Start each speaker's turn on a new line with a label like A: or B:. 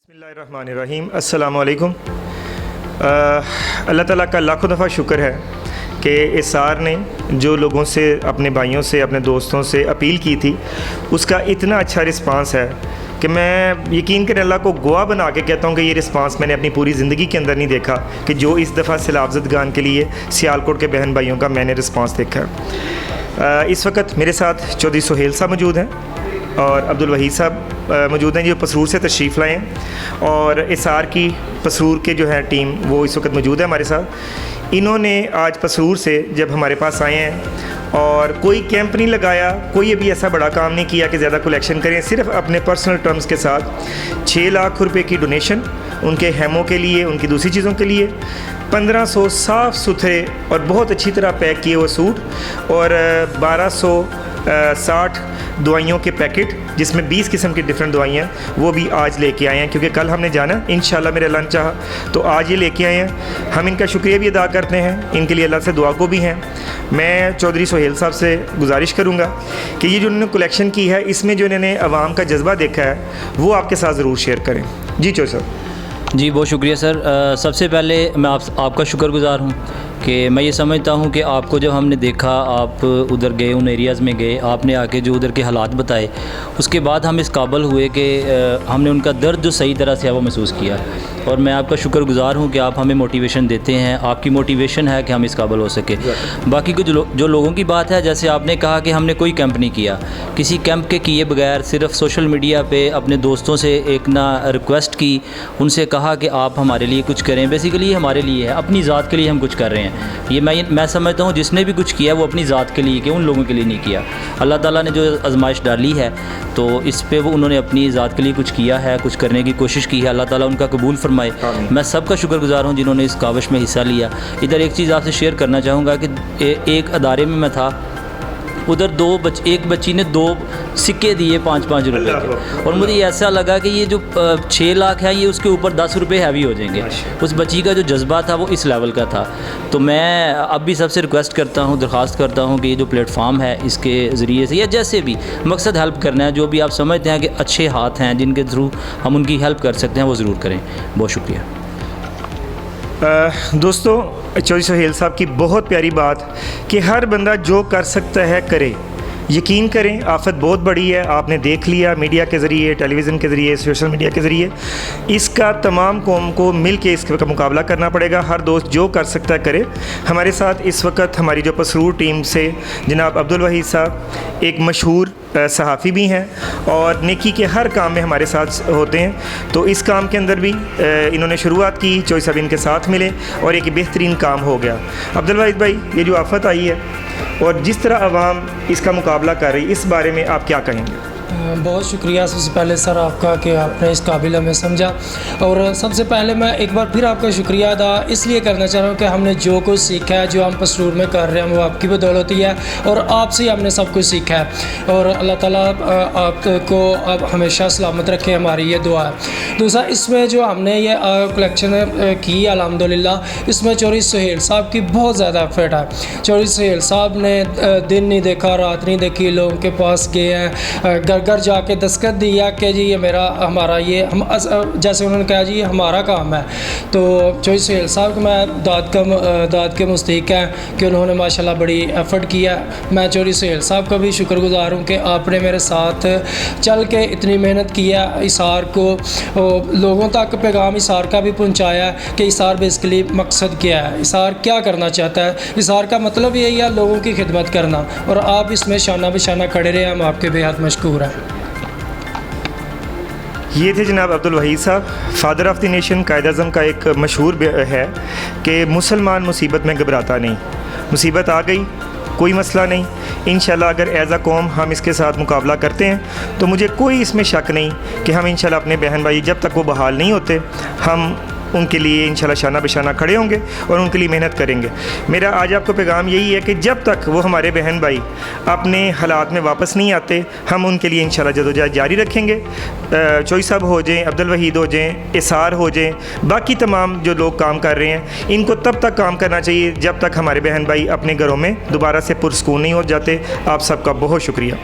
A: बिस्मिल्लाहिर्रहमानिर्रहीम अस्सलामु अलैकुम। अल्लाह ताला का लाखों दफ़ा शुक्र है कि इसार ने जो लोगों से, अपने भाइयों से, अपने दोस्तों से अपील की थी, उसका इतना अच्छा रिस्पांस है कि मैं यकीन करें अल्लाह को गवाह बना के कहता हूँ कि ये रिस्पांस मैंने अपनी पूरी ज़िंदगी के अंदर नहीं देखा कि जो इस दफ़ा सैलाब-ज़दगान के लिए सियालकोट के बहन भाइयों का मैंने रिस्पांस देखा है। इस वक्त मेरे साथ चौधरी सुहेल साहब मौजूद हैं और अब्दुल वहीद साहब मौजूद हैं जो पसरूर से तशरीफ़ लाए हैं, और इसार की पसरूर के जो है टीम वो इस वक्त मौजूद है हमारे साथ। इन्होंने आज पसरूर से जब हमारे पास आए हैं और कोई कैंप नहीं लगाया, कोई अभी ऐसा बड़ा काम नहीं किया कि ज़्यादा कलेक्शन करें, सिर्फ अपने पर्सनल टर्म्स के साथ 6 लाख रुपए की डोनेशन उनके हेमों के लिए, उनकी दूसरी चीज़ों के लिए, 1500 साफ़ सुथरे और बहुत अच्छी तरह पैक किए हुए सूट और 1260 दवाइयों के पैकेट जिसमें 20 किस्म की डिफरेंट दवाइयाँ वो भी आज लेके आए हैं, क्योंकि कल हमने जाना इंशाल्लाह मेरे अल्लाह ने चाहा तो आज ये लेके आए हैं। हम इनका शुक्रिया भी अदा करते हैं, इनके लिए अल्लाह से दुआ को भी हैं। मैं चौधरी सुहेल साहब से गुजारिश करूँगा कि ये जो उन्होंने कलेक्शन की है इसमें जो इन्होंने आवाम का जज्बा देखा है वो आपके साथ ज़रूर शेयर करें। जी चौधरी साहब।
B: जी बहुत शुक्रिया सर। सबसे पहले मैं आपका शुक्रगुज़ार हूँ कि मैं ये समझता हूँ कि आपको जब हमने देखा, आप उधर गए, उन एरियाज़ में गए, आपने आके जो उधर के हालात बताए, उसके बाद हम इस काबिल हुए कि हमने उनका दर्द जो सही तरह से है वो महसूस किया। और मैं आपका शुक्रगुज़ार हूँ कि आप हमें मोटिवेशन देते हैं, आपकी मोटिवेशन है कि हम इस काबिल हो सके। बाकी कुछ जो लोगों की बात है, जैसे आपने कहा कि हमने कोई कैंप नहीं किया, किसी कैंप के किए बगैर सिर्फ सोशल मीडिया पे अपने दोस्तों से एक ना रिक्वेस्ट की, उनसे कहा कि आप हमारे लिए कुछ करें। बेसिकली ये हमारे लिए है, अपनी ज़ात के लिए हम कुछ कर रहे हैं। ये मैं समझता हूँ जिसने भी कुछ किया वो अपनी ज़ात के लिए किया, उन लोगों के लिए नहीं किया। अल्लाह ताला ने जो आजमाइश डाली है तो इस पे वो उन्होंने अपनी ज़ात के लिए कुछ किया है, कुछ करने की कोशिश की है। अल्लाह ताला उनका कबूल फरमाए। मैं सबका शुक्रगुज़ार हूँ जिन्होंने इस काविश में हिस्सा लिया। इधर एक चीज़ आपसे शेयर करना चाहूँगा कि एक अदारे में मैं था, उधर एक बच्ची ने 2 सिक्के दिए 5-5 रुपए के, और मुझे ऐसा लगा कि ये जो 6 लाख है ये उसके ऊपर 10 रुपये हैवी हो जाएंगे। उस बच्ची का जो जज्बा था वो इस लेवल का था। तो मैं अब भी सबसे रिक्वेस्ट करता हूँ, दरख्वास्त करता हूँ कि ये जो प्लेटफॉर्म है इसके ज़रिए से या जैसे भी मकसद हेल्प करना है, जो भी आप समझते हैं कि अच्छे हाथ हैं जिनके थ्रू हम उनकी हेल्प कर सकते हैं वो ज़रूर करें। बहुत शुक्रिया।
A: दोस्तों, चौधरी सुहेल साहब की बहुत प्यारी बात कि हर बंदा जो कर सकता है करे। यकीन करें आफत बहुत बड़ी है, आपने देख लिया मीडिया के ज़रिए, टेलीविज़न के ज़रिए, सोशल मीडिया के ज़रिए। इसका तमाम कौम को मिल के इसका मुकाबला करना पड़ेगा। हर दोस्त जो कर सकता है करे। हमारे साथ इस वक्त हमारी जो पसरूर टीम से जनाब अब्दुल वहीद साहब एक मशहूर सहाफ़ी भी हैं और नेकी के हर काम में हमारे साथ होते हैं। तो इस काम के अंदर भी इन्होंने शुरुआत की, चौधरी साहब इनके साथ मिले और एक बेहतरीन काम हो गया। अब्दुल वहीद भाई, ये जो आफत आई है और जिस तरह आवाम इसका मुकाबला कर रही, इस बारे में आप क्या कहेंगे?
C: बहुत शुक्रिया सबसे पहले सर आपका कि आपने इस काबिल हमें समझा। और सबसे पहले मैं एक बार फिर आपका शुक्रिया अदा इसलिए करना चाह रहा हूँ कि हमने जो कुछ सीखा है, जो हम पसरूर में कर रहे हैं, वो आपकी बदौलत ही है और आपसे ही हमने सब कुछ सीखा है। और अल्लाह ताला आपको अब हमेशा सलामत रखे, हमारी ये दुआ है। दूसरा, इसमें जो हमने ये कलेक्शन की अल्हम्दुलिल्लाह, इसमें चौधरी सुहेल साहब की बहुत ज़्यादा एफर्ट है। चौधरी सुहेल साहब ने दिन नहीं देखा, रात नहीं देखी, लोगों के पास गए हैं, घर जाके दस्तखत दिया कि जी ये हमारा हम जैसे उन्होंने कहा जी ये हमारा काम है। तो चौधरी सुहेल साहब को मैं दाद के मुस्तहिक हैं कि उन्होंने माशाल्लाह बड़ी एफ़र्ट किया। मैं चौधरी सुहेल साहब का भी शुक्रगुज़ार हूँ कि आपने मेरे साथ चल के इतनी मेहनत किया, इसार को लोगों तक पैगाम इसार का भी पहुँचाया कि इसार बेसिकली मकसद क्या है, इसार क्या करना चाहता है। इसार का मतलब यही है लोगों की खिदमत करना, और आप इसमें शाना बशाना खड़े रहे, हम आपके बेहद मशकूर हैं।
A: ये थे जनाब अब्दुल वहीद साहब, father of the nation. Quaid-e-Azam का एक मशहूर है कि मुसलमान मुसीबत में घबराता नहीं। मुसीबत आ गई, कोई मसला नहीं, इंशाल्लाह अगर एज़ अ कौम हम इसके साथ मुकाबला करते हैं तो मुझे कोई इसमें शक नहीं कि हम इंशाल्लाह अपने बहन भाई जब तक वो बहाल नहीं होते, हम उनके लिए इंशाल्लाह शाना बशाना खड़े होंगे और उनके लिए मेहनत करेंगे। मेरा आज आपको पैगाम यही है कि जब तक वो हमारे बहन भाई अपने हालात में वापस नहीं आते, हम उनके लिए इंशाल्लाह जदोजहद जारी रखेंगे। चौधरी साहब हो जाएँ, अब्दुल वहीद हो जाएँ, इसार हो जाएँ, बाकी तमाम जो लोग काम कर रहे हैं, इनको तब तक काम करना चाहिए जब तक हमारे बहन भाई अपने घरों में दोबारा से पुरसकून नहीं हो जाते। आप सबका बहुत शुक्रिया।